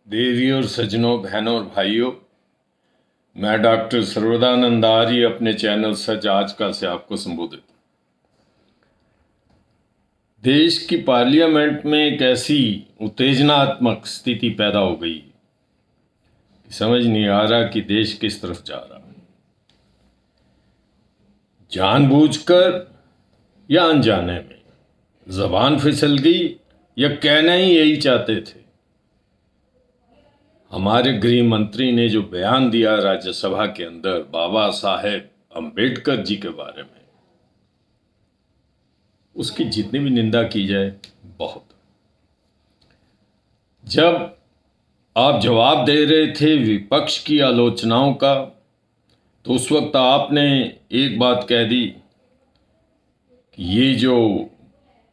देवी और सज्जनों, बहनों और भाइयों, मैं डॉक्टर सर्वदानंद आर्य अपने चैनल सच आजकल से आपको संबोधित। देश की पार्लियामेंट में एक ऐसी उत्तेजनात्मक स्थिति पैदा हो गई कि समझ नहीं आ रहा कि देश किस तरफ जा रहा है। जानबूझकर या अनजाने में जबान फिसल गई या कहना ही यही चाहते थे। हमारे गृह मंत्री ने जो बयान दिया राज्यसभा के अंदर बाबा साहेब अंबेडकर जी के बारे में, उसकी जितनी भी निंदा की जाए बहुत। जब आप जवाब दे रहे थे विपक्ष की आलोचनाओं का, तो उस वक्त आपने एक बात कह दी कि ये जो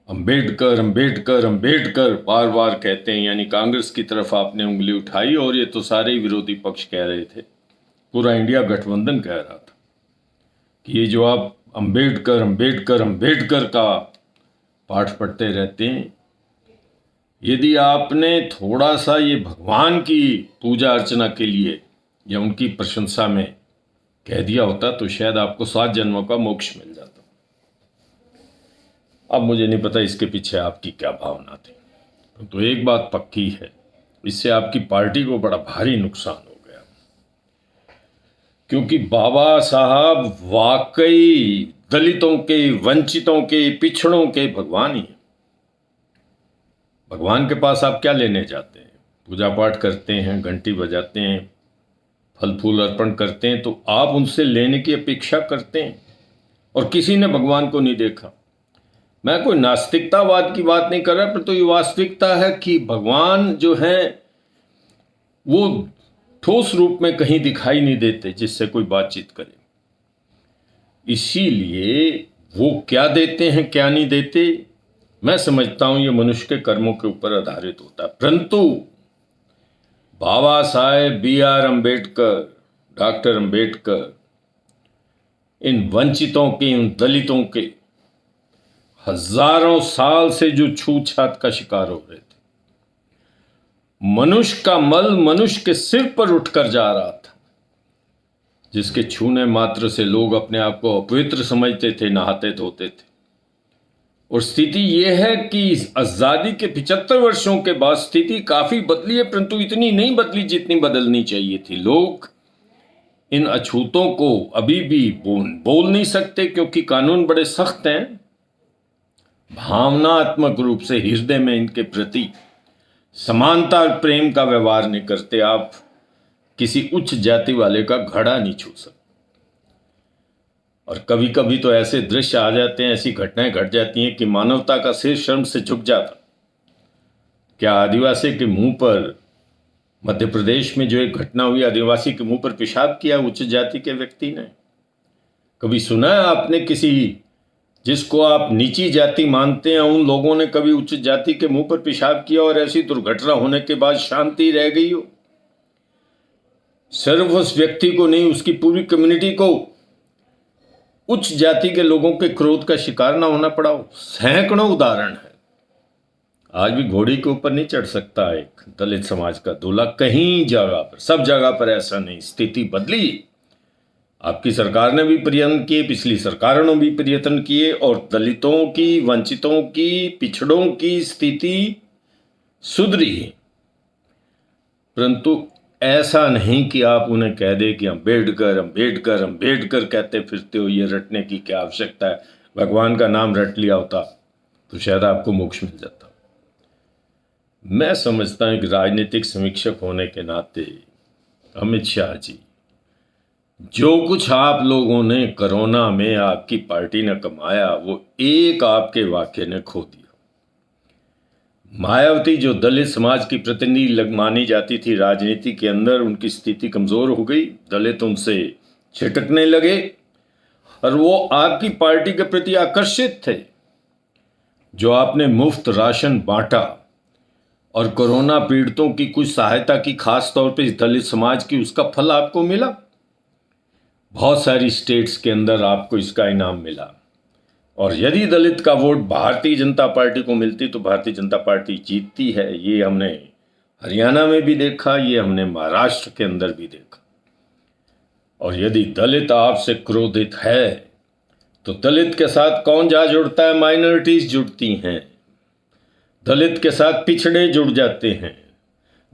अंबेडकर अंबेडकर अंबेडकर बार बार कहते हैं, यानी कांग्रेस की तरफ आपने उंगली उठाई और ये तो सारे विरोधी पक्ष कह रहे थे, पूरा इंडिया गठबंधन कह रहा था कि ये जो आप अंबेडकर अंबेडकर अंबेडकर का पाठ पढ़ते रहते हैं, यदि आपने थोड़ा सा ये भगवान की पूजा अर्चना के लिए या उनकी प्रशंसा में कह दिया होता तो शायद आपको 7 जन्मों का मोक्ष मिल जाता। अब मुझे नहीं पता इसके पीछे आपकी क्या भावना थी, तो एक बात पक्की है, इससे आपकी पार्टी को बड़ा भारी नुकसान हो गया, क्योंकि बाबा साहब वाकई दलितों के, वंचितों के, पिछड़ों के भगवान ही हैं। भगवान के पास आप क्या लेने जाते हैं? पूजा पाठ करते हैं, घंटी बजाते हैं, फल फूल अर्पण करते हैं, तो आप उनसे लेने की अपेक्षा करते हैं। और किसी ने भगवान को नहीं देखा। मैं कोई नास्तिकतावाद की बात नहीं कर रहा, पर तो ये वास्तविकता है कि भगवान जो है वो ठोस रूप में कहीं दिखाई नहीं देते जिससे कोई बातचीत करे। इसीलिए वो क्या देते हैं क्या नहीं देते, मैं समझता हूं ये मनुष्य के कर्मों के ऊपर आधारित होता है। परंतु बाबा साहेब B.R. अम्बेडकर, डॉक्टर अम्बेडकर इन वंचितों के, इन दलितों के हजारों साल से जो छूतछात का शिकार हो रहे थे, मनुष्य का मल मनुष्य के सिर पर उठकर जा रहा था, जिसके छूने मात्र से लोग अपने आप को अपवित्र समझते थे, नहाते धोते थे। और स्थिति यह है कि आजादी के 75 वर्षों के बाद स्थिति काफी बदली है, परंतु इतनी नहीं बदली जितनी बदलनी चाहिए थी। लोग इन अछूतों को अभी भी बोल नहीं सकते, क्योंकि कानून बड़े सख्त हैं। भावनात्मक रूप से हृदय में इनके प्रति समानता और प्रेम का व्यवहार नहीं करते। आप किसी उच्च जाति वाले का घड़ा नहीं छू सकते। और कभी कभी तो ऐसे दृश्य आ जाते हैं, ऐसी घटनाएं घट जाती हैं कि मानवता का सिर शर्म से झुक जाता। क्या आदिवासी के मुंह पर, मध्य प्रदेश में जो एक घटना हुई, आदिवासी के मुंह पर पेशाब किया उच्च जाति के व्यक्ति ने? कभी सुना है आपने किसी जिसको आप नीची जाति मानते हैं उन लोगों ने कभी उच्च जाति के मुंह पर पेशाब किया और ऐसी दुर्घटना होने के बाद शांति रह गई हो? सिर्फ उस व्यक्ति को नहीं, उसकी पूरी कम्युनिटी को उच्च जाति के लोगों के क्रोध का शिकार ना होना पड़ा हो। सैकड़ों उदाहरण है। आज भी घोड़ी के ऊपर नहीं चढ़ सकता एक दलित समाज का दूल्हा, कहीं जगह पर, सब जगह पर ऐसा नहीं। स्थिति बदली। आपकी सरकार ने भी प्रयत्न किए, पिछली सरकारों ने भी प्रयत्न किए, और दलितों की, वंचितों की, पिछड़ों की स्थिति सुधरी है। परंतु ऐसा नहीं कि आप उन्हें कह दे कि अंबेडकर अंबेडकर अंबेडकर कहते फिरते हो, ये रटने की क्या आवश्यकता है? भगवान का नाम रट लिया होता तो शायद आपको मोक्ष मिल जाता। मैं समझता हूं कि राजनीतिक समीक्षक होने के नाते अमित शाह जी, जो कुछ आप लोगों ने कोरोना में आपकी पार्टी ने कमाया, वो एक आपके वाक्य ने खो दिया। मायावती जो दलित समाज की प्रतिनिधि मानी जाती थी राजनीति के अंदर, उनकी स्थिति कमजोर हो गई। दलित उनसे छिटकने लगे और वो आपकी पार्टी के प्रति आकर्षित थे। जो आपने मुफ्त राशन बांटा और कोरोना पीड़ितों की कुछ सहायता की, खास तौर पे दलित समाज की, उसका फल आपको मिला। बहुत सारी स्टेट्स के अंदर आपको इसका इनाम मिला। और यदि दलित का वोट भारतीय जनता पार्टी को मिलती तो भारतीय जनता पार्टी जीतती है। ये हमने हरियाणा में भी देखा, ये हमने महाराष्ट्र के अंदर भी देखा। और यदि दलित आपसे क्रोधित है तो दलित के साथ कौन जा जुड़ता है? माइनॉरिटीज जुड़ती हैं। दलित के साथ पिछड़े जुड़ जाते हैं,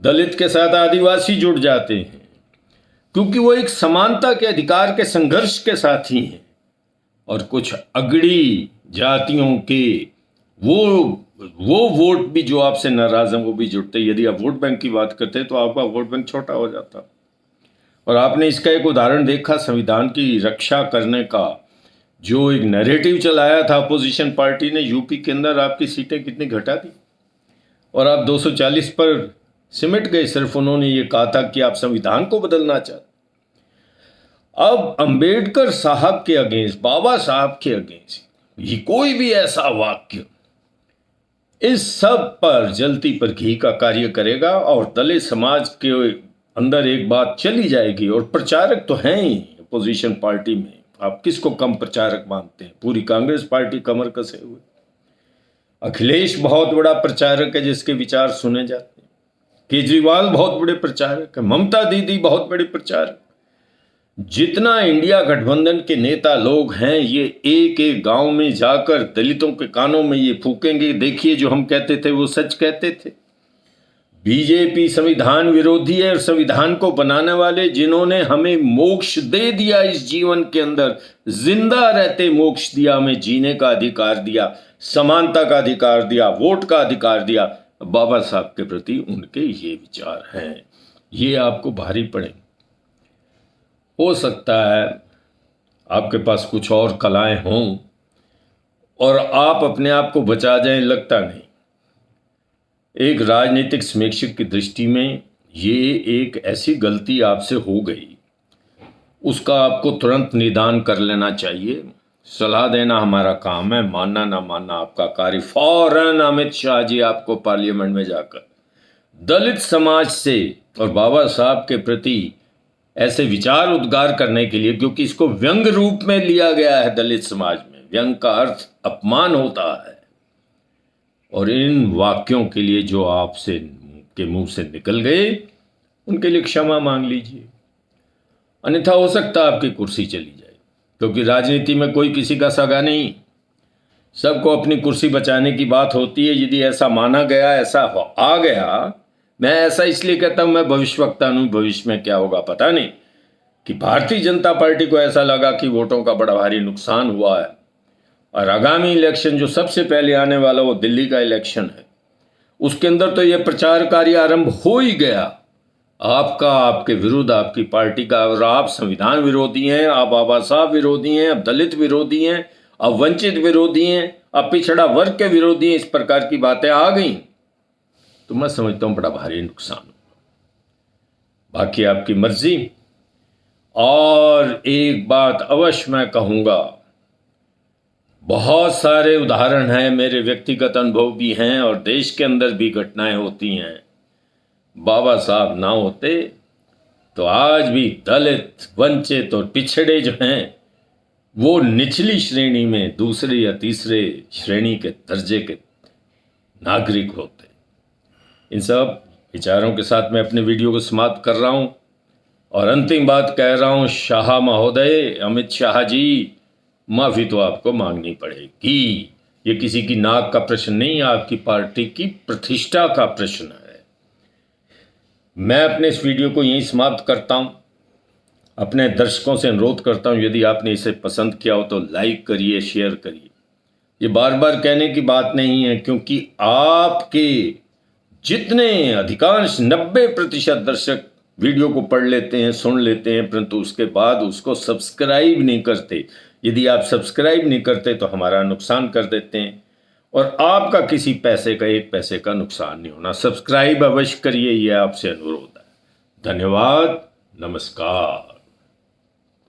दलित के साथ आदिवासी जुड़ जाते हैं, क्योंकि वो एक समानता के अधिकार के संघर्ष के साथ ही हैं। और कुछ अगड़ी जातियों के वो वोट भी जो आपसे नाराज हैं वो भी जुड़ते। यदि आप वोट बैंक की बात करते हैं तो आपका वोट बैंक छोटा हो जाता। और आपने इसका एक उदाहरण देखा, संविधान की रक्षा करने का जो एक नैरेटिव चलाया था अपोजिशन पार्टी ने, यूपी के अंदर आपकी सीटें कितनी घटा दी और आप 240 पर सिमट गए। सिर्फ उन्होंने ये कहा था कि आप संविधान को बदलना चाहते। अब अंबेडकर साहब के अगेंस्ट, बाबा साहब के अगेंस्ट ये कोई भी ऐसा वाक्य इस सब पर जलती पर घी का कार्य करेगा और दलित समाज के अंदर एक बात चली जाएगी। और प्रचारक तो हैं ही अपोजिशन पार्टी में, आप किसको कम प्रचारक मानते हैं? पूरी कांग्रेस पार्टी कमर कसे हुए। अखिलेश बहुत बड़ा प्रचारक है जिसके विचार सुने जाते हैं, केजरीवाल बहुत बड़े प्रचारक है, ममता दीदी बहुत बड़े प्रचारक। जितना इंडिया गठबंधन के नेता लोग हैं, ये एक एक गांव में जाकर दलितों के कानों में ये फूकेंगे, देखिए जो हम कहते थे वो सच कहते थे। बीजेपी संविधान विरोधी है और संविधान को बनाने वाले जिन्होंने हमें मोक्ष दे दिया, इस जीवन के अंदर जिंदा रहते मोक्ष दिया, हमें जीने का अधिकार दिया, समानता का अधिकार दिया, वोट का अधिकार दिया, बाबा साहब के प्रति उनके ये विचार हैं। ये आपको भारी पड़े। हो सकता है आपके पास कुछ और कलाएं हों और आप अपने आप को बचा जाएं, लगता नहीं। एक राजनीतिक समीक्षक की दृष्टि में ये एक ऐसी गलती आपसे हो गई, उसका आपको तुरंत निदान कर लेना चाहिए। सलाह देना हमारा काम है, मानना ना मानना आपका कार्य। फौरन अमित शाह जी आपको पार्लियामेंट में जाकर दलित समाज से और बाबा साहब के प्रति ऐसे विचार उद्गार करने के लिए, क्योंकि इसको व्यंग रूप में लिया गया है दलित समाज में, व्यंग का अर्थ अपमान होता है। और इन वाक्यों के लिए जो आपसे के मुंह से निकल गए उनके लिए क्षमा मांग लीजिए, अन्यथा हो सकता है आपकी कुर्सी चली जाए। क्योंकि राजनीति में कोई किसी का सगा नहीं, सबको अपनी कुर्सी बचाने की बात होती है। यदि ऐसा माना गया, ऐसा आ गया, मैं ऐसा इसलिए कहता हूं, मैं भविष्यवक्ता हूं, भविष्य में क्या होगा पता नहीं, कि भारतीय जनता पार्टी को ऐसा लगा कि वोटों का बड़ा भारी नुकसान हुआ है और आगामी इलेक्शन जो सबसे पहले आने वाला वो दिल्ली का इलेक्शन है, उसके अंदर तो यह प्रचार कार्य आरंभ हो ही गया आपका, आपके विरुद्ध, आपकी पार्टी का। और आप संविधान विरोधी हैं, आप बाबा साहब विरोधी हैं, आप दलित विरोधी हैं, आप वंचित विरोधी हैं, आप पिछड़ा वर्ग के विरोधी हैं, इस प्रकार की बातें आ गई तो मैं समझता हूं बड़ा भारी नुकसान होगा। बाकी आपकी मर्जी। और एक बात अवश्य मैं कहूंगा, बहुत सारे उदाहरण हैं, मेरे व्यक्तिगत अनुभव भी हैं और देश के अंदर भी घटनाएं होती हैं। बाबा साहब ना होते तो आज भी दलित, वंचित और पिछड़े जो हैं वो निचली श्रेणी में, दूसरे या तीसरे श्रेणी के दर्जे के नागरिक होते। इन सब विचारों के साथ मैं अपने वीडियो को समाप्त कर रहा हूं और अंतिम बात कह रहा हूं, शाह महोदय, अमित शाह जी, माफी तो आपको मांगनी पड़ेगी। ये किसी की नाक का प्रश्न नहीं, आपकी पार्टी की प्रतिष्ठा का प्रश्न है। मैं अपने इस वीडियो को यहीं समाप्त करता हूं। अपने दर्शकों से अनुरोध करता हूं, यदि आपने इसे पसंद किया हो तो लाइक करिए, शेयर करिए। ये बार बार कहने की बात नहीं है, क्योंकि आपके जितने अधिकांश 90% दर्शक वीडियो को पढ़ लेते हैं, सुन लेते हैं, परंतु उसके बाद उसको सब्सक्राइब नहीं करते। यदि आप सब्सक्राइब नहीं करते तो हमारा नुकसान कर देते हैं और आपका किसी पैसे का, 1 पैसे का नुकसान नहीं होना। सब्सक्राइब अवश्य करिए, यह आपसे अनुरोध है। धन्यवाद, नमस्कार।